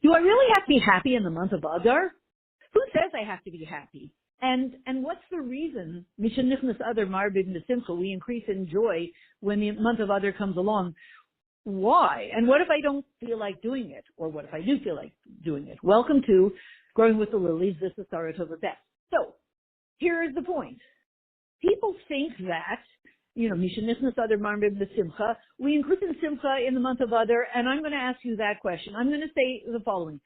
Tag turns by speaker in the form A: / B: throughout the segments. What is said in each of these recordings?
A: Do I really have to be happy in the month of Adar? Who says I have to be happy? And what's the reason? Mishenichnas Adar marbid nesimcha. We increase in joy when the month of Adar comes along. Why? And what if I don't feel like doing it? Or what if I do feel like doing it? Welcome to Growing with the Lilies. This is Sarah Tova. So, here is the point. People think that, Mishenichnas Adar marbid nesimcha. We increase in simcha in the month of Adar, and I'm going to ask you that question. I'm going to say the following.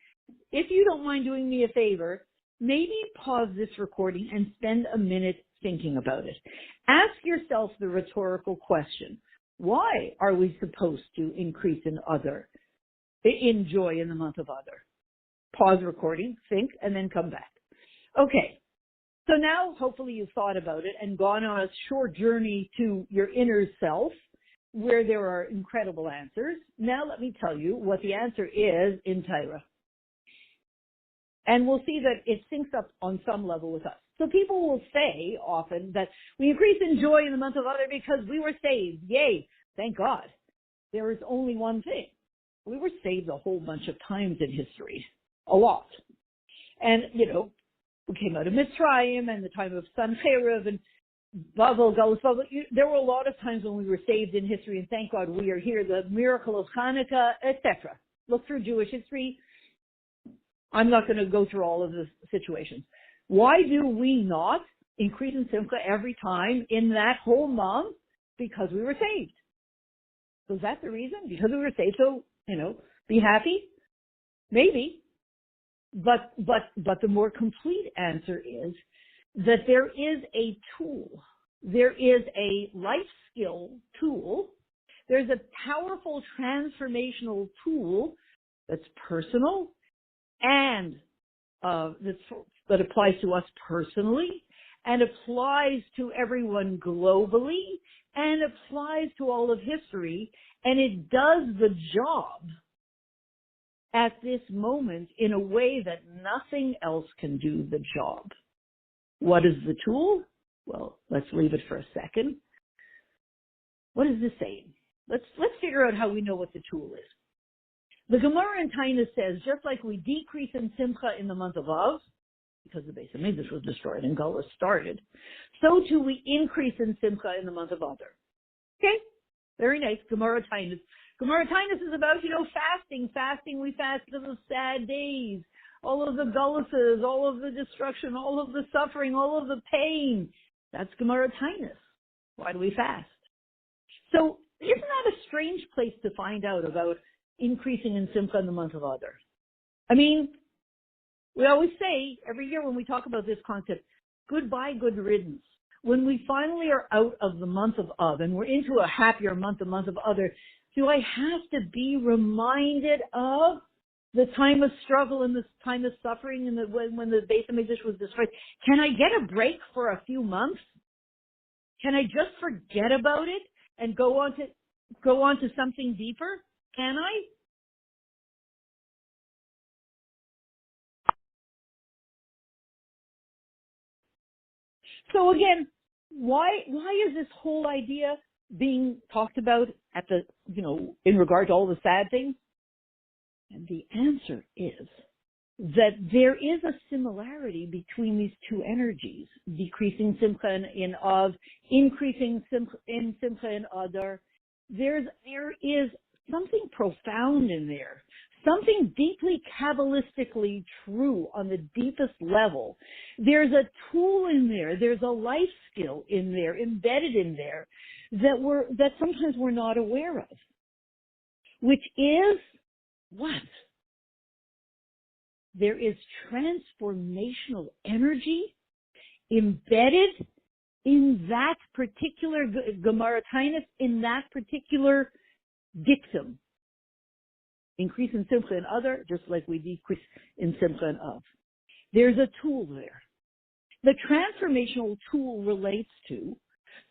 A: If you don't mind doing me a favor, maybe pause this recording and spend a minute thinking about it. Ask yourself the rhetorical question. Why are we supposed to increase in joy in the month of Adar? Pause recording, think, and then come back. Okay. So now hopefully you've thought about it and gone on a short journey to your inner self where there are incredible answers. Now let me tell you what the answer is in Torah. And we'll see that it syncs up on some level with us. So people will say often that we increase in joy in the month of Adar because we were saved. Yay, thank God. There is only one thing. We were saved a whole bunch of times in history. A lot. And, we came out of Mitzrayim and the time of Sancheriv and Bavel, Galus, Bavel. There were a lot of times when we were saved in history, and thank God we are here. The miracle of Hanukkah, etc. Look through Jewish history. I'm not going to go through all of the situations. Why do we not increase in simcha every time in that whole month? Because we were saved. So is that the reason? Because we were saved, so, be happy? Maybe. But the more complete answer is that there is a tool. There is a life skill tool. There's a powerful transformational tool that's personal and that applies to us personally and applies to everyone globally and applies to all of history, and it does the job at this moment in a way that nothing else can do the job. What is the tool? Well, let's leave it for a second. What is this saying? Let's figure out how we know what the tool is. The Gemara in Tainus says, just like we decrease in Simcha in the month of Av, because the Beis Hamikdash was destroyed and Galus started, so too we increase in Simcha in the month of Adar. Okay? Very nice. Gemara Tainus. Gemara Tainus is about, fasting. Fasting, we fast because of sad days. All of the Galuses, all of the destruction, all of the suffering, all of the pain. That's Gemara Tainus. Why do we fast? So, isn't that a strange place to find out about increasing in Simcha in the month of Adar? I mean, we always say every year when we talk about this concept, goodbye, good riddance. When we finally are out of the month of Av and we're into a happier month, the month of Adar, do I have to be reminded of the time of struggle and the time of suffering and when the Beis Hamikdash was destroyed? Can I get a break for a few months? Can I just forget about it and go on to something deeper? Can I? So again, why is this whole idea being talked about at the, in regard to all the sad things? And the answer is that there is a similarity between these two energies, decreasing Simcha in Av, increasing Simcha in Adar. There is something profound in there, something deeply Kabbalistically true on the deepest level. There's a tool in there, there's a life skill in there, embedded in there, that sometimes we're not aware of, which is what? There is transformational energy embedded in that particular Gemara Tainus, in that particular dictum. Increase in Simcha and Adar, just like we decrease in Simcha and Av. There's a tool there. The transformational tool relates to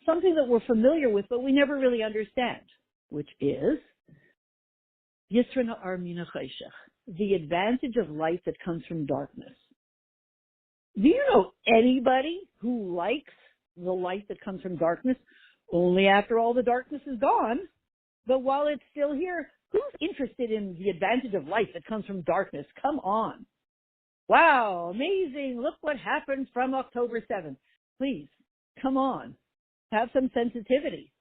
A: something that we're familiar with, but we never really understand, which is Yisrana Armina Chayshech, the advantage of light that comes from darkness. Do you know anybody who likes the light that comes from darkness only after all the darkness is gone? But while it's still here, who's interested in the advantage of light that comes from darkness? Come on. Wow, amazing. Look what happened from October 7th. Please, come on. Have some sensitivity.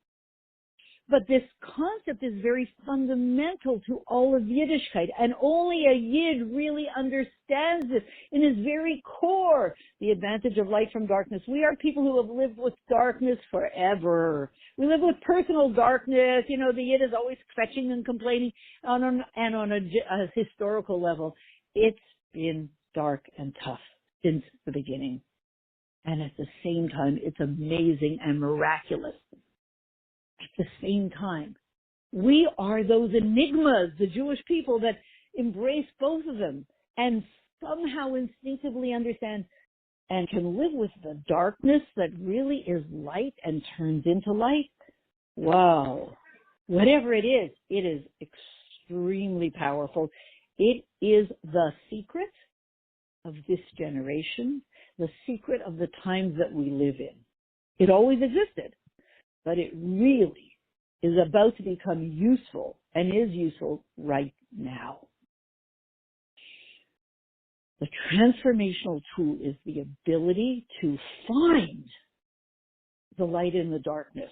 A: But this concept is very fundamental to all of Yiddishkeit, and only a Yid really understands this in his very core, the advantage of light from darkness. We are people who have lived with darkness forever. We live with personal darkness. You know, the Yid is always fetching and complaining, and on a historical level, it's been dark and tough since the beginning. And at the same time, it's amazing and miraculous. At the same time, we are those enigmas, the Jewish people that embrace both of them and somehow instinctively understand and can live with the darkness that really is light and turns into light. Wow. Whatever it is extremely powerful. It is the secret of this generation, the secret of the times that we live in. It always existed. But it really is about to become useful and is useful right now. The transformational tool is the ability to find the light in the darkness.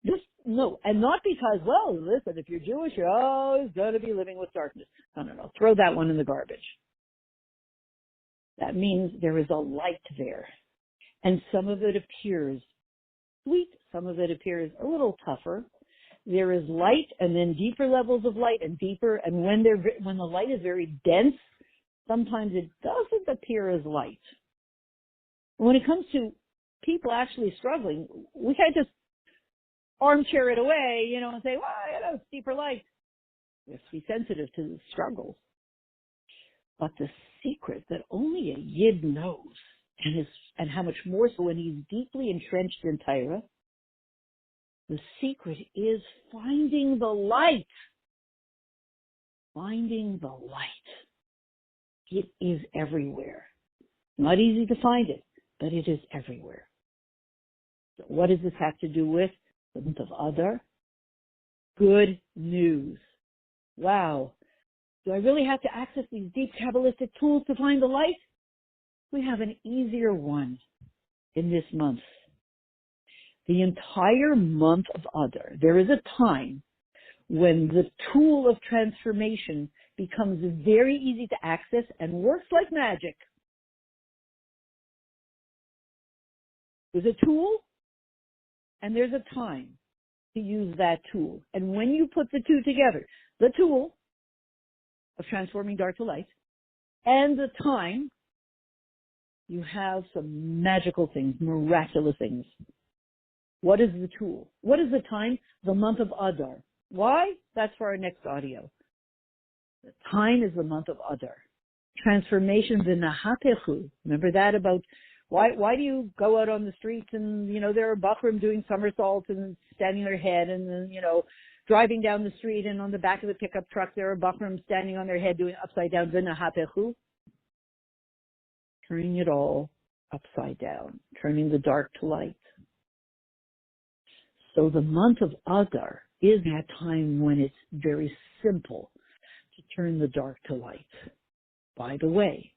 A: And not because, well, listen, if you're Jewish, you're always going to be living with darkness. No. Throw that one in the garbage. That means there is a light there. And some of it appears sweet, some of it appears a little tougher. There is light and then deeper levels of light and deeper, and when the light is very dense, sometimes it doesn't appear as light. When it comes to people actually struggling, we can't just armchair it away, and say, well, it's deeper light. We have to be sensitive to the struggles. But the secret that only a Yid knows, and how much more so when he's deeply entrenched in Torah, the secret is finding the light. Finding the light. It is everywhere. Not easy to find it, but it is everywhere. So what does this have to do with the month of Adar? Good news. Wow. Do I really have to access these deep Kabbalistic tools to find the light? We have an easier one in this month. The entire month of Adar, there is a time when the tool of transformation becomes very easy to access and works like magic. There's a tool and there's a time to use that tool. And when you put the two together, the tool of transforming dark to light and the time, you have some magical things, miraculous things. What is the tool? What is the time? The month of Adar. Why? That's for our next audio. The time is the month of Adar. Transformation v'nahapechu. Remember that about why do you go out on the streets and, there are bachrim doing somersaults and standing on their head and then, driving down the street and on the back of the pickup truck there are bachrim standing on their head doing upside down v'nahapechu. Turning it all upside down, turning the dark to light. So the month of Adar is that time when it's very simple to turn the dark to light. By the way,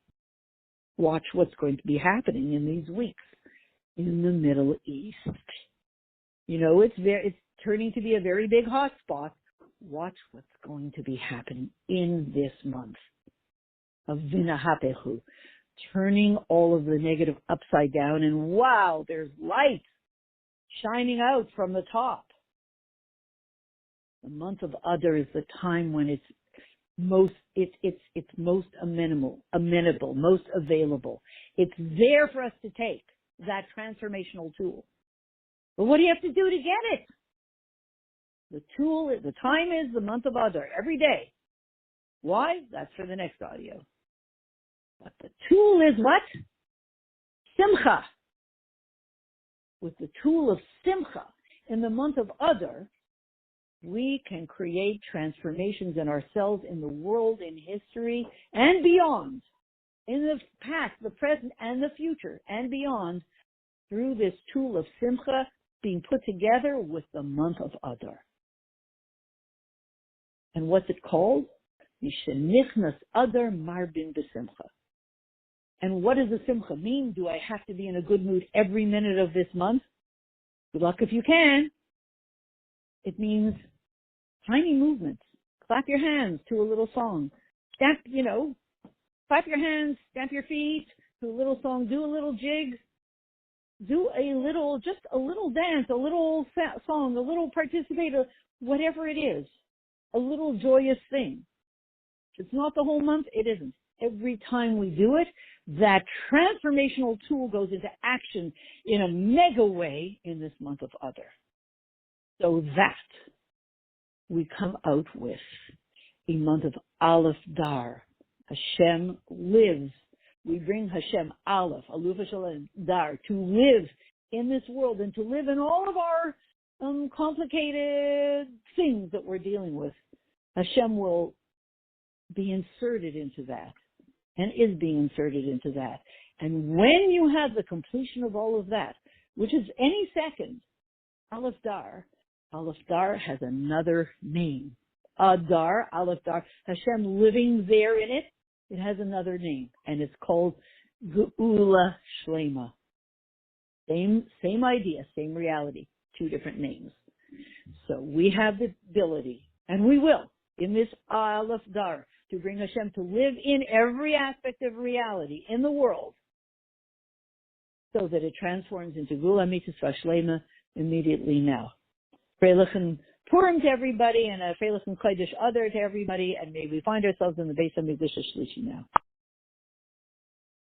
A: watch what's going to be happening in these weeks in the Middle East. It's turning to be a very big hot spot. Watch what's going to be happening in this month of Vinahapehu. Turning all of the negative upside down, and wow, there's light shining out from the top. The month of Adar is the time when it's most amenable, most available. It's there for us to take that transformational tool. But what do you have to do to get it? The time is the month of Adar every day. Why? That's for the next audio. But the tool is what? Simcha. With the tool of Simcha in the month of Adar, we can create transformations in ourselves, in the world, in history, and beyond. In the past, the present, and the future, and beyond, through this tool of Simcha being put together with the month of Adar. And what's it called? Mishenichnas Adar Marbin B'Simcha. And what does the Simcha mean? Do I have to be in a good mood every minute of this month? Good luck if you can. It means tiny movements. Clap your hands to a little song. Clap your hands, stamp your feet to a little song, do a little jig, just a little dance, a little song, a little participate, whatever it is, a little joyous thing. If it's not the whole month, it isn't. Every time we do it, that transformational tool goes into action in a mega way in this month of Adar. So that we come out with a month of Aleph Dar. Hashem lives. We bring Hashem Aleph, Aluf Hashem Dar, to live in this world and to live in all of our complicated things that we're dealing with. Hashem will be inserted into that and is being inserted into that. And when you have the completion of all of that, which is any second, Aleph Dar has another name. Adar, Aleph Dar, Hashem living there in it, it has another name, and it's called Geula Shlema. Same idea, same reality, two different names. So we have the ability, and we will, in this Aleph Dar, to bring Hashem to live in every aspect of reality in the world, so that it transforms into Geula Mitzvah Shlema immediately now. Freilichen Purim to everybody, and a Freilichen Kodesh Adar to everybody, and may we find ourselves in the Beis HaMikdash Shlishi now.